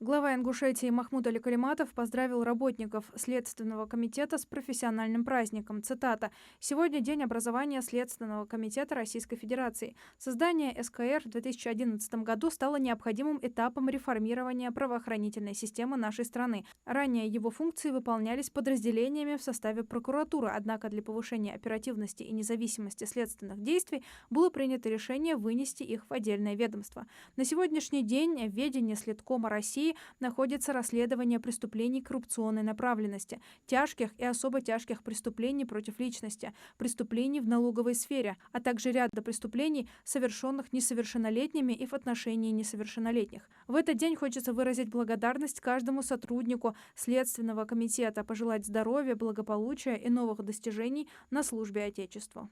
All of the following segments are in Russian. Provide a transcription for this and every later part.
Глава Ингушетии Махмуд Аликалиматов поздравил работников Следственного комитета с профессиональным праздником. Цитата. «Сегодня день образования Следственного комитета Российской Федерации. Создание СКР в 2011 году стало необходимым этапом реформирования правоохранительной системы нашей страны. Ранее его функции выполнялись подразделениями в составе прокуратуры, однако для повышения оперативности и независимости следственных действий было принято решение вынести их в отдельное ведомство. На сегодняшний день в ведении Следкома России находится расследование преступлений коррупционной направленности, тяжких и особо тяжких преступлений против личности, преступлений в налоговой сфере, а также ряда преступлений, совершенных несовершеннолетними и в отношении несовершеннолетних. В этот день хочется выразить благодарность каждому сотруднику Следственного комитета, пожелать здоровья, благополучия и новых достижений на службе Отечеству».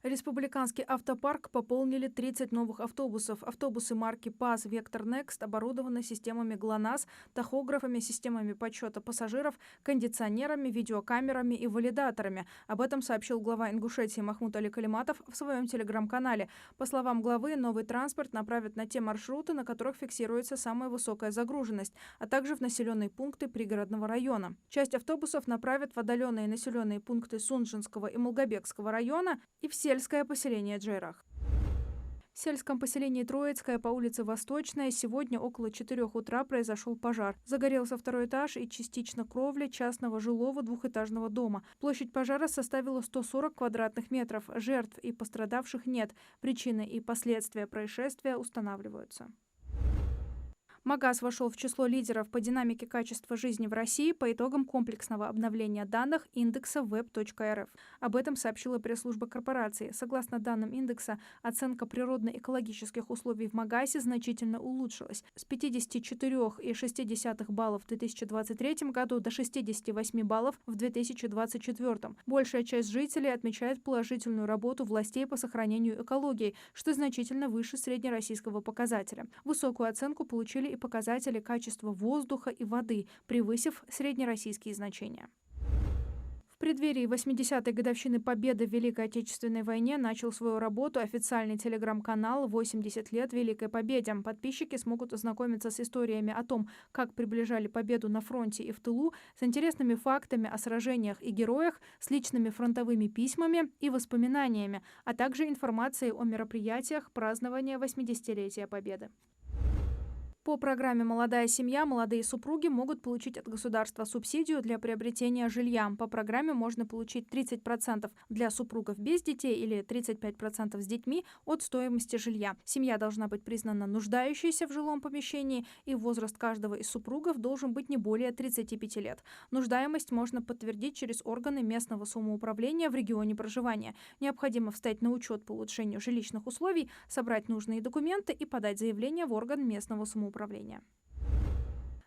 Республиканский автопарк пополнили 30 новых автобусов. Автобусы марки ПАЗ «Вектор Некст» оборудованы системами ГЛОНАСС, тахографами, системами подсчета пассажиров, кондиционерами, видеокамерами и валидаторами. Об этом сообщил глава Ингушетии Махмуд Аликалиматов в своем телеграм-канале. По словам главы, новый транспорт направят на те маршруты, на которых фиксируется самая высокая загруженность, а также в населенные пункты пригородного района. Часть автобусов направят в отдаленные населенные пункты Сунжинского и Малгобекского района и в сельское поселение Джейрах. В сельском поселении Троицкое по улице Восточная сегодня около 4 утра произошел пожар. Загорелся второй этаж и частично кровля частного жилого двухэтажного дома. Площадь пожара составила 140 квадратных метров. Жертв и пострадавших нет. Причины и последствия происшествия устанавливаются. МАГАЗ вошел в число лидеров по динамике качества жизни в России по итогам комплексного обновления данных индекса web.rf. Об этом сообщила пресс-служба корпорации. Согласно данным индекса, оценка природно-экологических условий в МАГАЗе значительно улучшилась. С 54,6 баллов в 2023 году до 68 баллов в 2024. Большая часть жителей отмечает положительную работу властей по сохранению экологии, что значительно выше среднероссийского показателя. Высокую оценку получили и показатели качества воздуха и воды, превысив среднероссийские значения. В преддверии 80-й годовщины Победы в Великой Отечественной войне начал свою работу официальный телеграм-канал «80 лет Великой Победе». Подписчики смогут ознакомиться с историями о том, как приближали победу на фронте и в тылу, с интересными фактами о сражениях и героях, с личными фронтовыми письмами и воспоминаниями, а также информацией о мероприятиях празднования 80-летия Победы. По программе «Молодая семья» молодые супруги могут получить от государства субсидию для приобретения жилья. По программе можно получить 30% для супругов без детей или 35% с детьми от стоимости жилья. Семья должна быть признана нуждающейся в жилом помещении, и возраст каждого из супругов должен быть не более 35 лет. Нуждаемость можно подтвердить через органы местного самоуправления в регионе проживания. Необходимо встать на учет по улучшению жилищных условий, собрать нужные документы и подать заявление в орган местного самоуправления.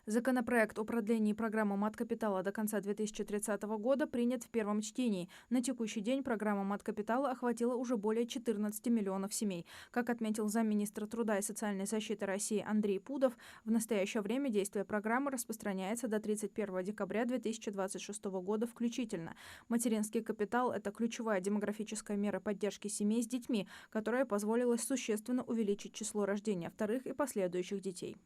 Законопроект о продлении программы Маткапитала до конца 2030 года принят в первом чтении. На текущий день программа Маткапитала охватила уже более 14 миллионов семей. Как отметил замминистра труда и социальной защиты России Андрей Пудов, в настоящее время действие программы распространяется до 31 декабря 2026 года включительно. Материнский капитал – это ключевая демографическая мера поддержки семей с детьми, которая позволила существенно увеличить число рождения вторых и последующих детей.